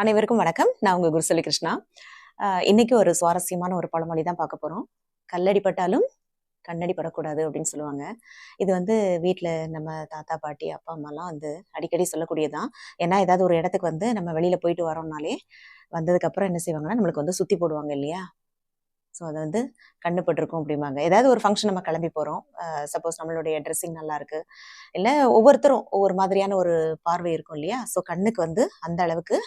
அனைவருக்கும் வணக்கம். நான் உங்க குருசலி கிருஷ்ணா. இன்னைக்கு ஒரு சுவாரஸ்யமான ஒரு பழமொழி தான் பார்க்க போறோம். "கல்லடி பட்டாலும் கண்ணடி படக்கூடாது" அப்படின்னு சொல்லுவாங்க. இது வந்து வீட்ல நம்ம தாத்தா, பாட்டி, அப்பா, அம்மாலாம் வந்து அடிக்கடி சொல்லக்கூடியதுதான். ஏன்னா, ஏதாவது ஒரு இடத்துக்கு வந்து நம்ம வெளியில போயிட்டு வரோம்னாலே, வந்ததுக்கப்புறம் என்ன செய்வாங்கன்னா, நம்மளுக்கு வந்து சுத்தி போடுவாங்க இல்லையா? ஸோ அது வந்து கண்ணு பட்டிருக்கும் அப்படிம்பாங்க. ஏதாவது ஒரு ஃபங்ஷன் நம்ம கிளம்பி போறோம். சப்போஸ் நம்மளுடைய ட்ரெஸ்ஸிங் நல்லா இருக்கு. இல்ல ஒவ்வொருத்தரும் ஒவ்வொரு மாதிரியான ஒரு பார்வை இருக்கும் இல்லையா? ஸோ கண்ணுக்கு வந்து அந்த அளவுக்கு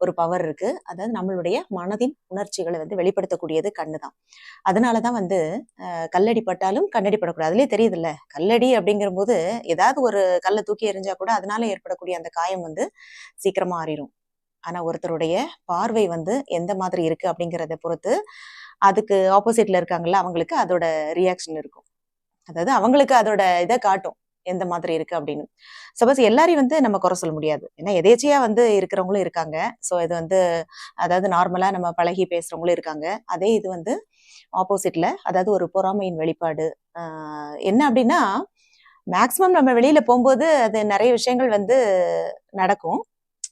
ஒரு பவர் இருக்கு. அதாவது நம்மளுடைய மனதின் உணர்ச்சிகளை வந்து வெளிப்படுத்தக்கூடியது கண்ணு தான். அதனால தான் வந்து கல்லடி பட்டாலும் கண்ணடி படக்கூடாது. அதிலேயே தெரியுதுல்ல. கல்லடி அப்படிங்கிறபோது ஏதாவது ஒரு கல்ல தூக்கி எறிஞ்சா கூட அதனால ஏற்படக்கூடிய அந்த காயம் வந்து சீக்கிரமா ஆறிரும். ஆனா ஒருத்தருடைய பார்வை வந்து எந்த மாதிரி இருக்கு அப்படிங்கிறத பொறுத்து அதுக்கு ஆப்போசிட்ல இருக்காங்கல்ல அவங்களுக்கு அதோட ரியாக்ஷன் இருக்கும். அதாவது அவங்களுக்கு அதோட இதை காட்டும். எந்த மாதிரி இருக்கு அப்படின்னு. சப்போஸ் எல்லாரையும் வந்து நம்ம குறை சொல்ல முடியாது. ஏன்னா எதேர்ச்சையா வந்து இருக்கிறவங்களும் இருக்காங்க. ஸோ இது வந்து அதாவது நார்மலா நம்ம பழகி பேசுறவங்களும் இருக்காங்க. அதே இது வந்து ஆப்போசிட்ல அதாவது ஒரு பொறாமையின் வெளிப்பாடு. என்ன அப்படின்னா மேக்சிமம் நம்ம வெளியில போகும்போது அது நிறைய விஷயங்கள் வந்து நடக்கும்.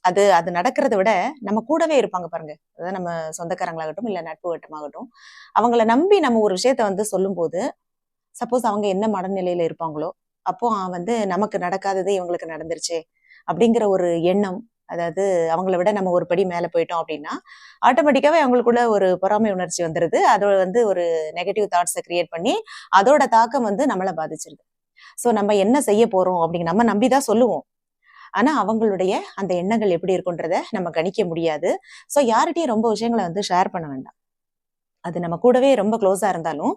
அது அது நடக்கிறத விட நம்ம கூடவே இருப்பாங்க பாருங்க. அதாவது நம்ம சொந்தக்காரங்களாகட்டும், இல்ல நட்பு வட்டமாகட்டும். அவங்கள நம்பி நம்ம ஒரு விஷயத்த வந்து சொல்லும்போது, சப்போஸ் அவங்க என்ன மனநிலையில இருப்பாங்களோ, அப்போ வந்து நமக்கு நடக்காதது இவங்களுக்கு நடந்துருச்சே! அப்படிங்கிற ஒரு எண்ணம். அதாவது அவங்கள விட நம்ம ஒரு படி மேல போயிட்டோம் அப்படின்னா, ஆட்டோமேட்டிக்காவே அவங்களுக்குள்ள ஒரு பொறாமை உணர்ச்சி வந்துருது. அது வந்து ஒரு நெகட்டிவ் தாட்ஸ கிரியேட் பண்ணி, அதோட தாக்கம் வந்து நம்மள பாதிச்சிருது. ஸோ நம்ம என்ன செய்ய போறோம் அப்படிங்க நம்ம நம்பி தான் சொல்லுவோம். ஆனா அவங்களுடைய அந்த எண்ணங்கள் எப்படி இருக்குன்றத நம்ம கணிக்க முடியாது. ஸோ யார்கிட்டயும் ரொம்ப விஷயங்கள வந்து ஷேர் பண்ண வேண்டாம். அது நம்ம கூடவே ரொம்ப க்ளோஸா இருந்தாலும்,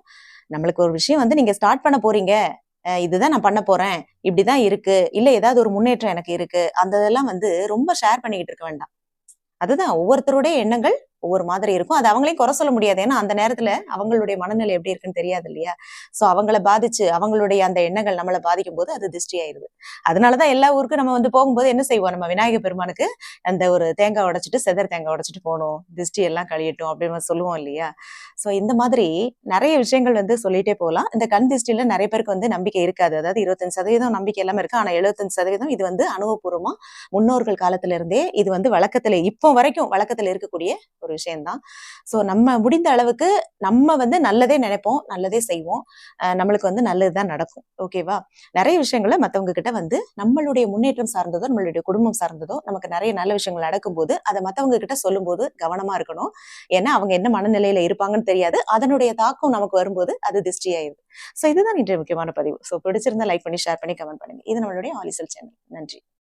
நம்மளுக்கு ஒரு விஷயம் வந்து நீங்க ஸ்டார்ட் பண்ண போறீங்க. இதுதான் நான் பண்ண போறேன். இப்படிதான் இருக்கு. இல்ல ஏதாவது ஒரு முன்னேற்றம் எனக்கு இருக்கு. அந்த இதெல்லாம் வந்து ரொம்ப ஷேர் பண்ணிக்கிட்டு இருக்க வேண்டாம். அதுதான் ஒவ்வொருத்தருடைய எண்ணங்கள் ஒவ்வொரு மாதிரி இருக்கும். அது அவங்களையும் குறை சொல்ல முடியாது. ஏன்னா அந்த நேரத்துல அவங்களுடைய மனநிலை எப்படி இருக்குன்னு தெரியாது இல்லையா? சோ அவங்கள பாதிச்சு அவங்களுடைய அந்த எண்ணங்கள் நம்மள பாதிக்கும்போது அது திருஷ்டி ஆயிருது. அதனாலதான் எல்லா ஊருக்கும் நம்ம வந்து போகும்போது என்ன செய்வோம்? நம்ம விநாயகர் பெருமானுக்கு அந்த ஒரு தேங்காய் உடைச்சிட்டு செதர் தேங்காய் உடைச்சிட்டு போணும். திருஷ்டி எல்லாம் கழியட்டும் அப்படின்னு சொல்லுவோம் இல்லையா? சோ இந்த மாதிரி நிறைய விஷயங்கள் வந்து சொல்லிட்டே போகலாம். இந்த கண் திருஷ்டியில நிறைய பேருக்கு வந்து நம்பிக்கை இருக்காது. அதாவது 25% நம்பிக்கை எல்லாமே இருக்கு. ஆனா 75% இது வந்து அனுபவபூர்வமா முன்னோர்கள் காலத்துல இருந்தே இது வந்து வழக்கத்துல இப்போ வரைக்கும் வழக்கத்துல இருக்கக்கூடிய ஒரு விஷயம்தான். ஸோ நம்ம முடிந்த அளவுக்கு நம்ம வந்து நல்லதே நினைப்போம், நல்லதே செய்வோம். நம்மளுக்கு வந்து நல்லதுதான் நடக்கும். ஓகேவா? நிறைய விஷயங்கள மத்தவங்க கிட்ட வந்து நம்மளுடைய முன்னேற்றம் சார்ந்ததோ, நம்மளுடைய குடும்பம் சார்ந்ததோ, நமக்கு நிறைய நல்ல விஷயங்கள் நடக்கும்போது, அத மத்தவங்க கிட்ட சொல்லும்போது கவனமா இருக்கணும். ஏன்னா அவங்க என்ன மனநிலையில இருப்பாங்கன்னு தெரியாது. அதனுடைய தாக்கம் நமக்கு வரும்போது அது திருஷ்டி ஆயிருது. ஸோ இதுதான் இன்றைய முக்கியமான பதிவு. ஸோ பிடிச்சிருந்தா லைக் பண்ணி, ஷேர் பண்ணி, கமெண்ட் பண்ணுங்க. இது நம்மளுடைய ஆலிசல் சேனல். நன்றி.